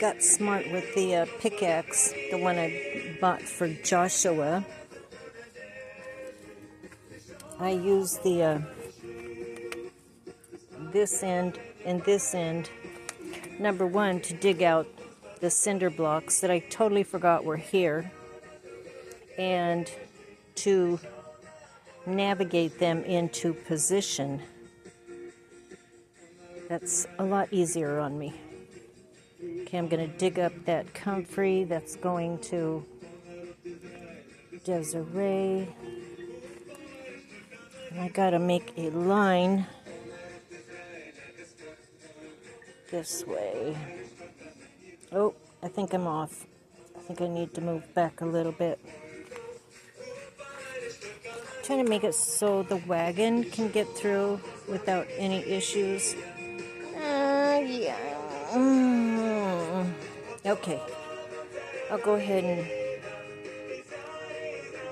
got smart with the pickaxe, the one I bought for Joshua. I use the this end and this end, number one, to dig out the cinder blocks that I totally forgot were here, and to navigate them into position. That's a lot easier on me. Okay, I'm going to dig up that comfrey that's going to Desiree. And I got to make a line this way. Oh, I think I'm off. I think I need to move back a little bit. I'm trying to make it so the wagon can get through without any issues. Yeah. Okay. I'll go ahead and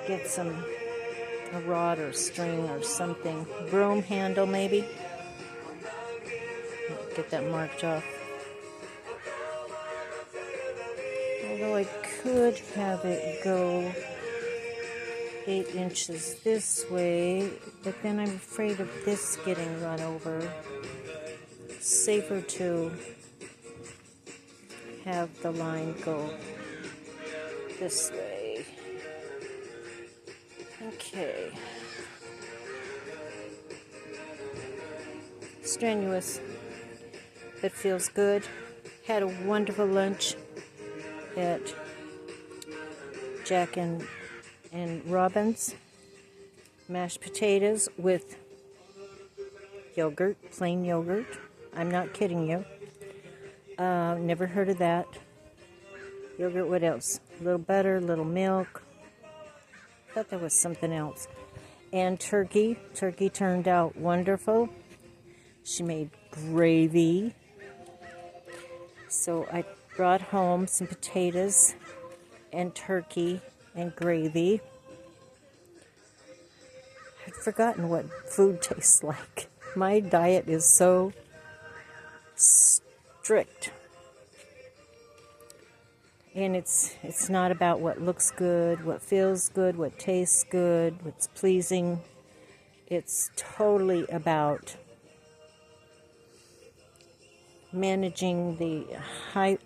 get a rod or string or something. Broom handle, maybe. Get that marked off. Although I could have it go 8 inches this way, but then I'm afraid of this getting run over. It's safer to have the line go this way. Okay. Strenuous, but feels good. Had a wonderful lunch at Jack and Robin's. Mashed potatoes with yogurt, plain yogurt. I'm not kidding you. Never heard of that. Yogurt, what else? A little butter, a little milk. I thought there was something else. And turkey. Turkey turned out wonderful. She made gravy. So I brought home some potatoes and turkey and gravy. I'd forgotten what food tastes like. My diet is so strict. And it's not about what looks good, what feels good, what tastes good, what's pleasing. It's totally about managing the high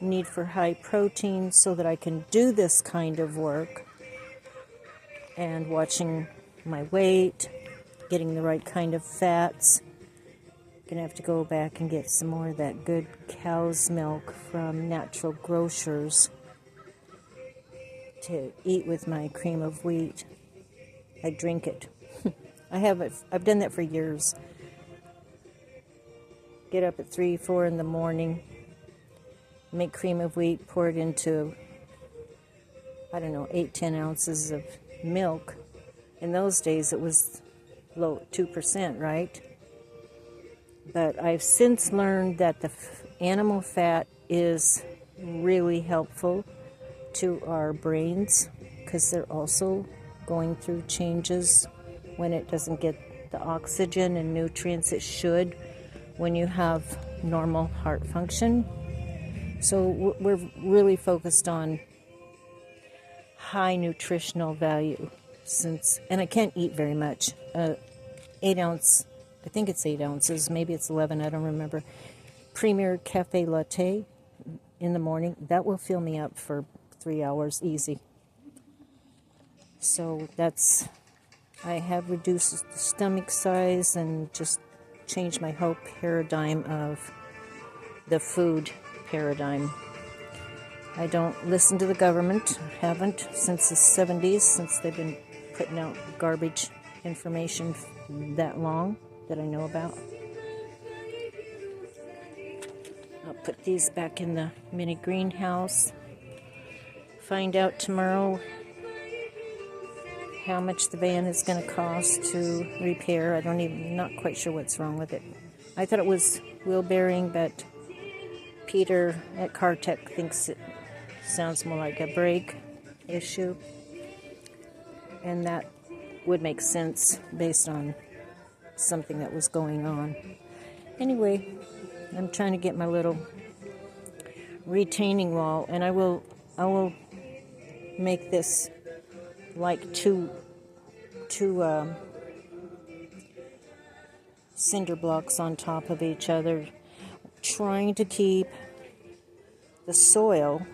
need for high protein so that I can do this kind of work, and watching my weight, getting the right kind of fats. Gonna have to go back and get some more of that good cow's milk from Natural Grocers to eat with my cream of wheat. I drink it. I've done that for years. Get up at 3, 4 in the morning, make cream of wheat, pour it into, 8, 10 ounces of milk. In those days, it was low 2%, right? But I've since learned that the animal fat is really helpful to our brains, because they're also going through changes when it doesn't get the oxygen and nutrients it should when you have normal heart function. So we're really focused on high nutritional value, and I can't eat very much. 8 ounce, I think it's 8 ounces, maybe it's 11, I don't remember. Premier Cafe Latte in the morning, that will fill me up for 3 hours easy. So I have reduced the stomach size and just changed my whole paradigm of the food paradigm. I don't listen to the government, haven't since the 70s, since they've been putting out garbage information that long that I know about. I'll put these back in the mini greenhouse. Find out tomorrow how much the van is going to cost to repair. Not quite sure what's wrong with it. I thought it was wheel bearing, but Peter at CarTech thinks it sounds more like a brake issue. And that would make sense based on something that was going on. Anyway, I'm trying to get my little retaining wall, and I will make this like two cinder blocks on top of each other, trying to keep the soil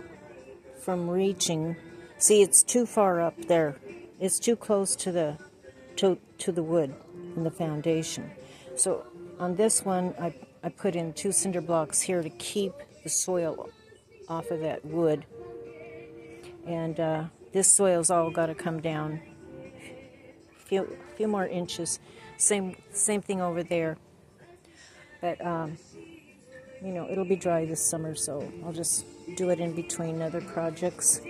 from reaching. See, it's too far up there. It's too close to the wood in the foundation. So on this one, I put in 2 cinder blocks here to keep the soil off of that wood. And this soil's all got to come down a few more inches. Same thing over there. But you know, it'll be dry this summer, so I'll just do it in between other projects.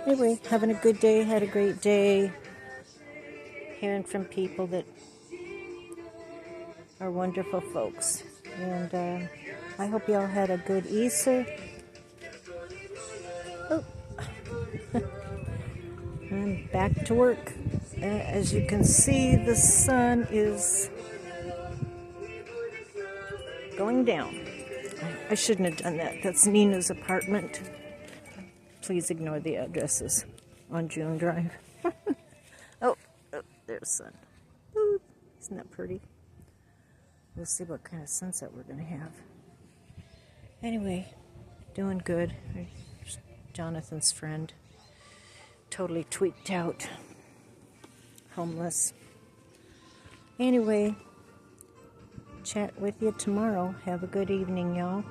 Anyway, having a good day, had a great day. Hearing from people that are wonderful folks. And I hope y'all had a good Easter. Oh. I'm back to work. As you can see, the sun is going down. I shouldn't have done that. That's Nina's apartment. Please ignore the addresses on June Drive. Oh, there's sun. Ooh, isn't that pretty? We'll see what kind of sunset we're going to have. Anyway, doing good. Jonathan's friend. Totally tweaked out. Homeless. Anyway, chat with you tomorrow. Have a good evening, y'all.